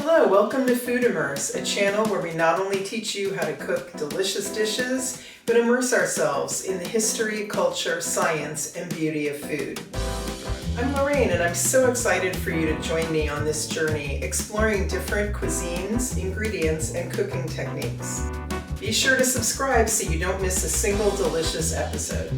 Hello, welcome to Food Immerse, a channel where we not only teach you how to cook delicious dishes, but immerse ourselves in the history, culture, science, and beauty of food. I'm Lorraine, and I'm so excited for you to join me on this journey, exploring different cuisines, ingredients, and cooking techniques. Be sure to subscribe so you don't miss a single delicious episode.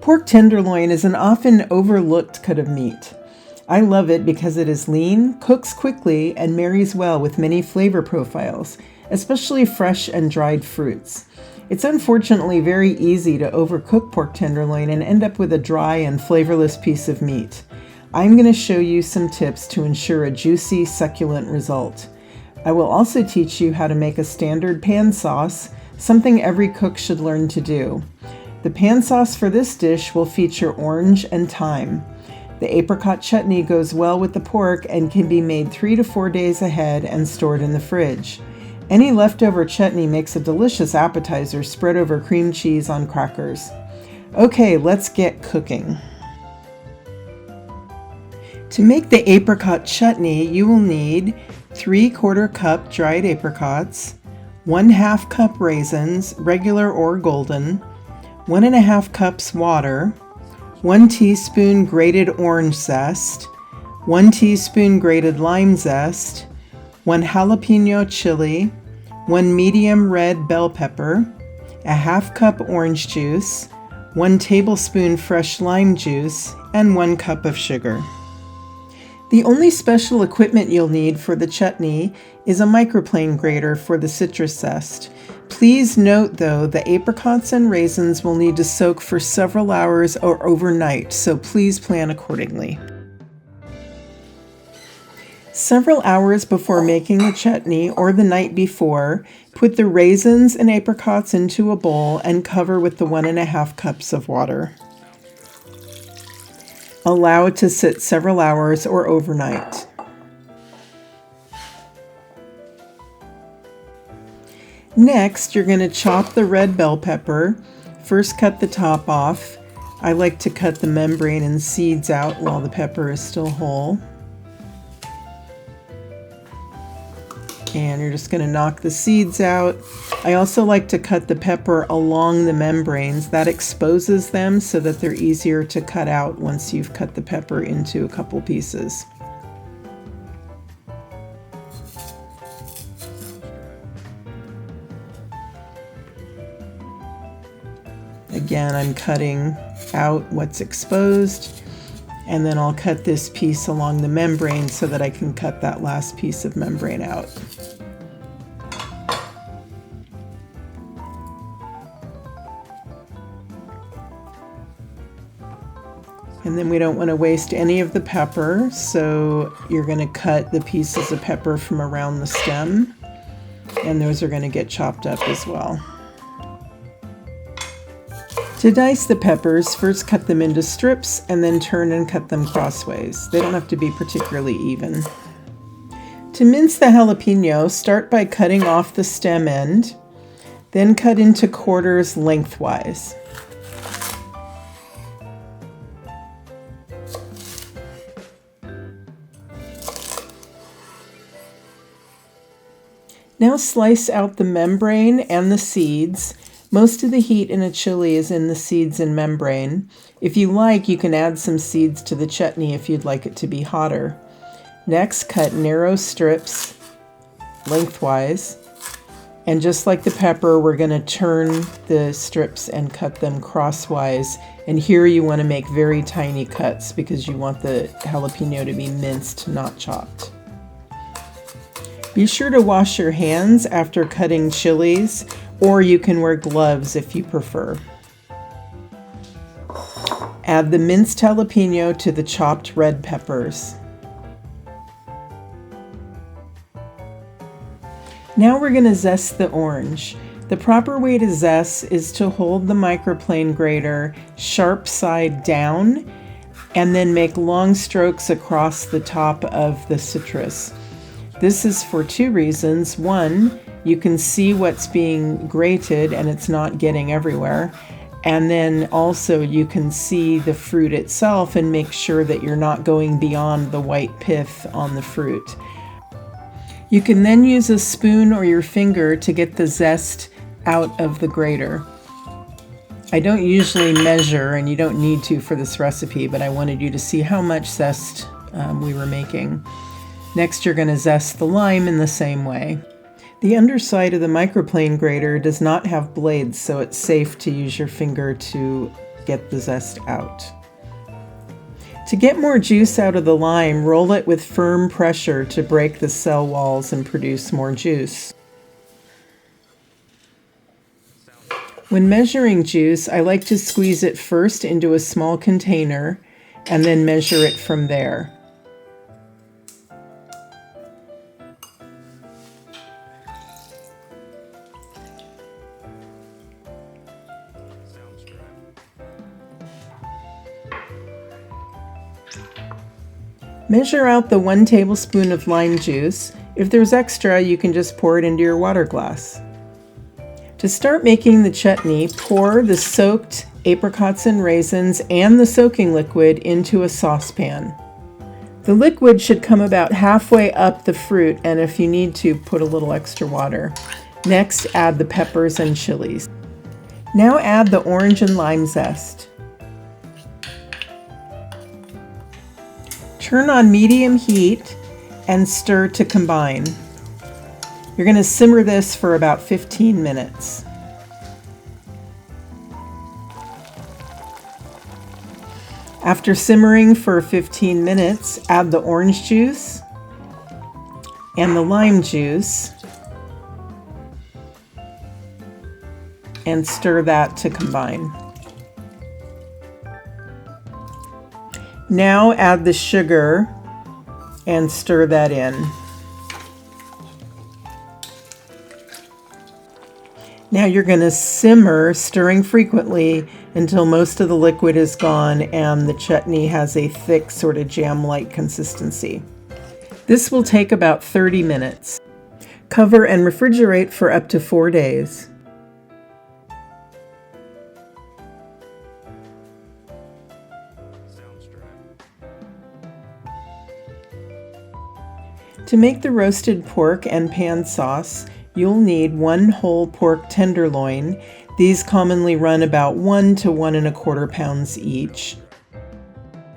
Pork tenderloin is an often overlooked cut of meat. I love it because it is lean, cooks quickly, and marries well with many flavor profiles, especially fresh and dried fruits. It's unfortunately very easy to overcook pork tenderloin and end up with a dry and flavorless piece of meat. I'm going to show you some tips to ensure a juicy, succulent result. I will also teach you how to make a standard pan sauce, something every cook should learn to do. The pan sauce for this dish will feature orange and thyme. The apricot chutney goes well with the pork and can be made 3 to 4 days ahead and stored in the fridge. Any leftover chutney makes a delicious appetizer spread over cream cheese on crackers. Okay, let's get cooking. To make the apricot chutney, you will need 3/4 cup dried apricots, 1/2 cup raisins, regular or golden, 1½ cups water, 1 teaspoon grated orange zest, 1 teaspoon grated lime zest, 1 jalapeno chili, 1 medium red bell pepper, a 1/2 cup orange juice, 1 tablespoon fresh lime juice, and 1 cup of sugar. The only special equipment you'll need for the chutney is a microplane grater for the citrus zest. Please note though, the apricots and raisins will need to soak for several hours or overnight, so please plan accordingly. Several hours before making the chutney or the night before, put the raisins and apricots into a bowl and cover with the 1½ cups of water. Allow it to sit several hours or overnight. Next, you're going to chop the red bell pepper. First, cut the top off. I like to cut the membrane and seeds out while the pepper is still whole. And you're just going to knock the seeds out. I also like to cut the pepper along the membranes. That exposes them so that they're easier to cut out once you've cut the pepper into a couple pieces. Again, I'm cutting out what's exposed, and then I'll cut this piece along the membrane so that I can cut that last piece of membrane out. And then we don't want to waste any of the pepper, so you're going to cut the pieces of pepper from around the stem, and those are going to get chopped up as well. To dice the peppers, first cut them into strips and then turn and cut them crossways. They don't have to be particularly even. To mince the jalapeno, start by cutting off the stem end, then cut into quarters lengthwise. Now slice out the membrane and the seeds. Most of the heat in a chili is in the seeds and membrane. If you like, you can add some seeds to the chutney if you'd like it to be hotter. Next, cut narrow strips lengthwise. And just like the pepper, we're going to turn the strips and cut them crosswise. And here you want to make very tiny cuts because you want the jalapeno to be minced, not chopped. Be sure to wash your hands after cutting chilies, or you can wear gloves if you prefer. Add the minced jalapeno to the chopped red peppers. Now we're going to zest the orange. The proper way to zest is to hold the microplane grater sharp side down and then make long strokes across the top of the citrus. This is for 2 reasons. One, you can see what's being grated and it's not getting everywhere. And then also you can see the fruit itself and make sure that you're not going beyond the white pith on the fruit. You can then use a spoon or your finger to get the zest out of the grater. I don't usually measure, and you don't need to for this recipe, but I wanted you to see how much zest we were making. Next, you're going to zest the lime in the same way. The underside of the microplane grater does not have blades, so it's safe to use your finger to get the zest out. To get more juice out of the lime, roll it with firm pressure to break the cell walls and produce more juice. When measuring juice, I like to squeeze it first into a small container and then measure it from there. Measure out the 1 tablespoon of lime juice. If there's extra, you can just pour it into your water glass. To start making the chutney, pour the soaked apricots and raisins and the soaking liquid into a saucepan. The liquid should come about halfway up the fruit, and if you need to, put a little extra water. Next, add the peppers and chilies. Now add the orange and lime zest. Turn on medium heat and stir to combine. You're going to simmer this for about 15 minutes. After simmering for 15 minutes, add the orange juice and the lime juice and stir that to combine. Now add the sugar and stir that in. Now you're going to simmer, stirring frequently until most of the liquid is gone and the chutney has a thick, sort of jam-like consistency. This will take about 30 minutes. Cover and refrigerate for up to 4 days. To make the roasted pork and pan sauce, you'll need 1 whole pork tenderloin. These commonly run about 1 to 1 1/4 pounds each.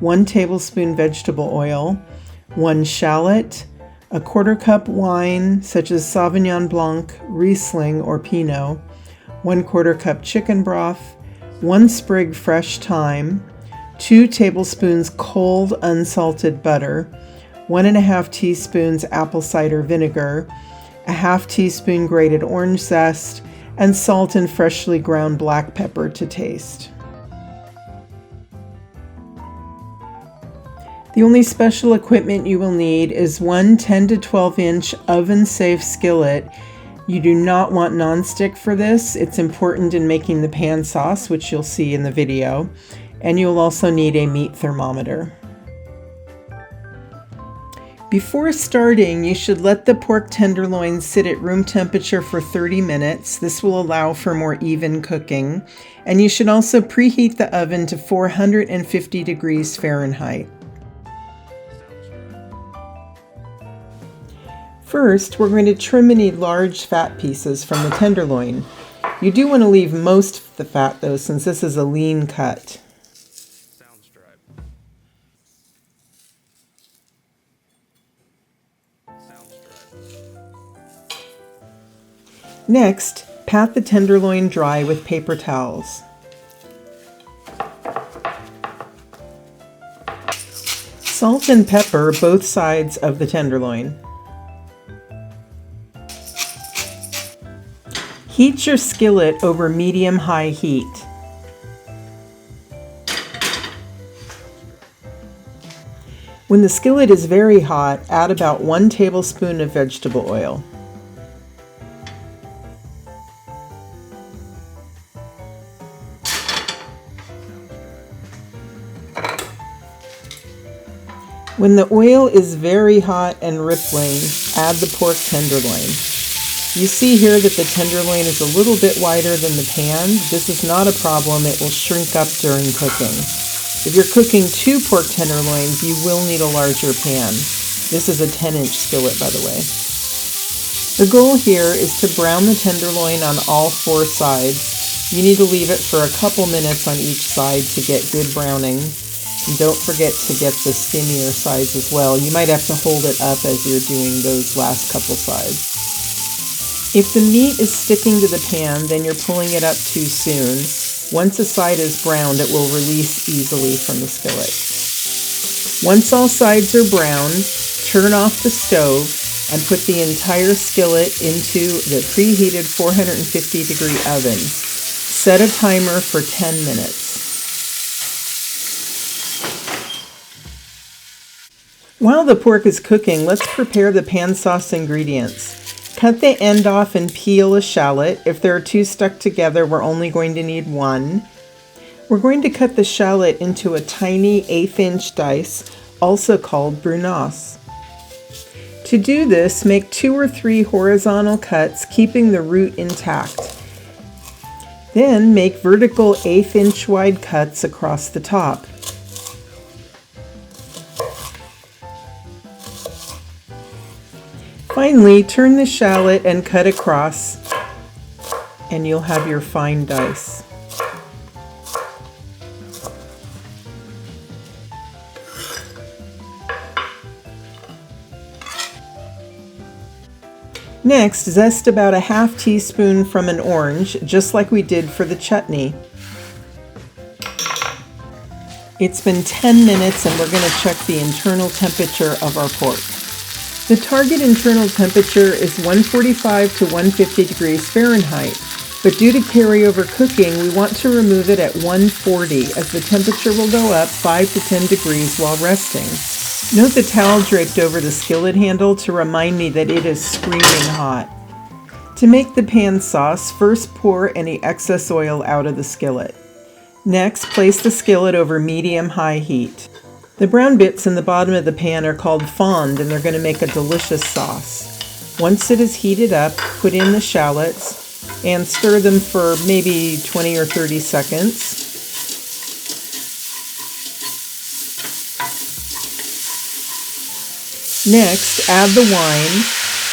1 tablespoon vegetable oil, 1 shallot, a 1/4 cup wine such as Sauvignon Blanc, Riesling, or Pinot, 1/4 cup chicken broth, 1 sprig fresh thyme, 2 tablespoons cold unsalted butter, 1½ teaspoons apple cider vinegar, a 1/2 teaspoon grated orange zest, and salt and freshly ground black pepper to taste. The only special equipment you will need is 1 10 to 12 inch oven-safe skillet. You do not want nonstick for this. It's important in making the pan sauce, which you'll see in the video, and you'll also need a meat thermometer. Before starting, you should let the pork tenderloin sit at room temperature for 30 minutes. This will allow for more even cooking. And you should also preheat the oven to 450 degrees Fahrenheit. First, we're going to trim any large fat pieces from the tenderloin. You do want to leave most of the fat though, since this is a lean cut. Next, pat the tenderloin dry with paper towels. Salt and pepper both sides of the tenderloin. Heat your skillet over medium-high heat. When the skillet is very hot, add about 1 tablespoon of vegetable oil. When the oil is very hot and rippling, add the pork tenderloin. You see here that the tenderloin is a little bit wider than the pan. This is not a problem. It will shrink up during cooking. If you're cooking 2 pork tenderloins, you will need a larger pan. This is a 10-inch skillet, by the way. The goal here is to brown the tenderloin on all 4 sides. You need to leave it for a couple minutes on each side to get good browning. And don't forget to get the skinnier sides as well. You might have to hold it up as you're doing those last couple sides. If the meat is sticking to the pan, then you're pulling it up too soon. Once a side is browned, it will release easily from the skillet. Once all sides are browned, turn off the stove and put the entire skillet into the preheated 450-degree oven. Set a timer for 10 minutes. While the pork is cooking, let's prepare the pan sauce ingredients. Cut the end off and peel a shallot. If there are 2 stuck together, we're only going to need 1. We're going to cut the shallot into a tiny 1/8-inch dice, also called brunoise. To do this, make 2 or 3 horizontal cuts, keeping the root intact. Then make vertical 1/8-inch wide cuts across the top. Finally, turn the shallot and cut across, and you'll have your fine dice. Next, zest about a 1/2 teaspoon from an orange, just like we did for the chutney. It's been 10 minutes and we're going to check the internal temperature of our pork. The target internal temperature is 145 to 150 degrees Fahrenheit, but due to carryover cooking, we want to remove it at 140 as the temperature will go up 5 to 10 degrees while resting. Note the towel draped over the skillet handle to remind me that it is screaming hot. To make the pan sauce, first pour any excess oil out of the skillet. Next, place the skillet over medium-high heat. The brown bits in the bottom of the pan are called fond, and they're going to make a delicious sauce. Once it is heated up, put in the shallots and stir them for maybe 20 or 30 seconds. Next, add the wine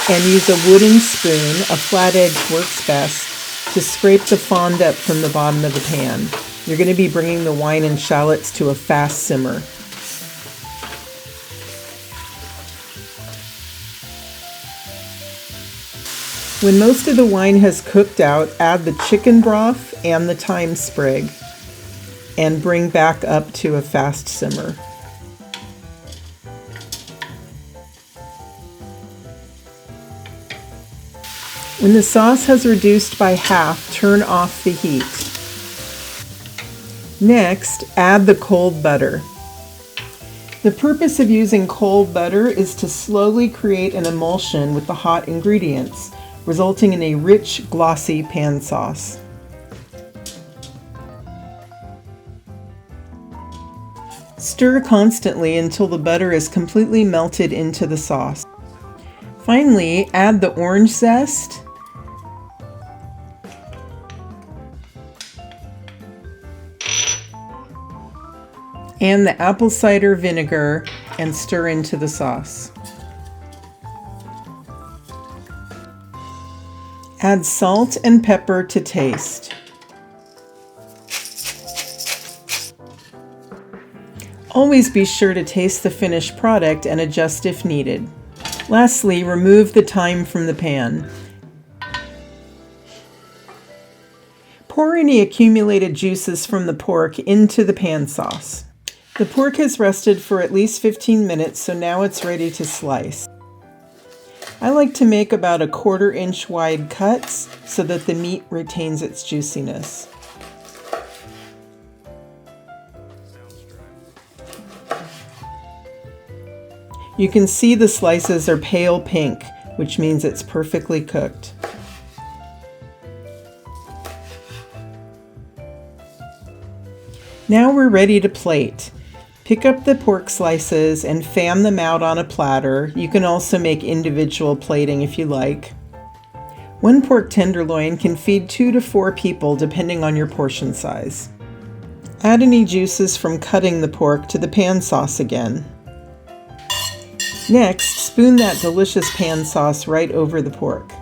and use a wooden spoon, a flat edge works best, to scrape the fond up from the bottom of the pan. You're going to be bringing the wine and shallots to a fast simmer. When most of the wine has cooked out, add the chicken broth and the thyme sprig and bring back up to a fast simmer. When the sauce has reduced by half, turn off the heat. Next, add the cold butter. The purpose of using cold butter is to slowly create an emulsion with the hot ingredients, resulting in a rich, glossy pan sauce. Stir constantly until the butter is completely melted into the sauce. Finally, add the orange zest and the apple cider vinegar and stir into the sauce. Add salt and pepper to taste. Always be sure to taste the finished product and adjust if needed. Lastly, remove the thyme from the pan. Pour any accumulated juices from the pork into the pan sauce. The pork has rested for at least 15 minutes, so now it's ready to slice. I like to make about a 1/4 inch wide cuts so that the meat retains its juiciness. You can see the slices are pale pink, which means it's perfectly cooked. Now we're ready to plate. Pick up the pork slices and fan them out on a platter. You can also make individual plating if you like. One pork tenderloin can feed 2 to 4 people depending on your portion size. Add any juices from cutting the pork to the pan sauce again. Next, spoon that delicious pan sauce right over the pork.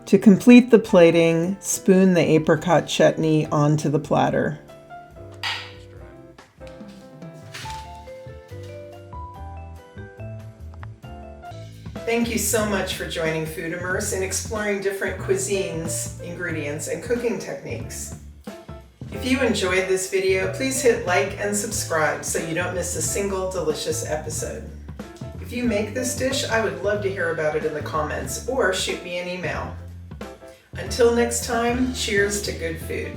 To complete the plating, spoon the apricot chutney onto the platter. Thank you so much for joining Food Immerse and exploring different cuisines, ingredients, and cooking techniques. If you enjoyed this video, please hit like and subscribe so you don't miss a single delicious episode. If you make this dish, I would love to hear about it in the comments or shoot me an email. Until next time, cheers to good food.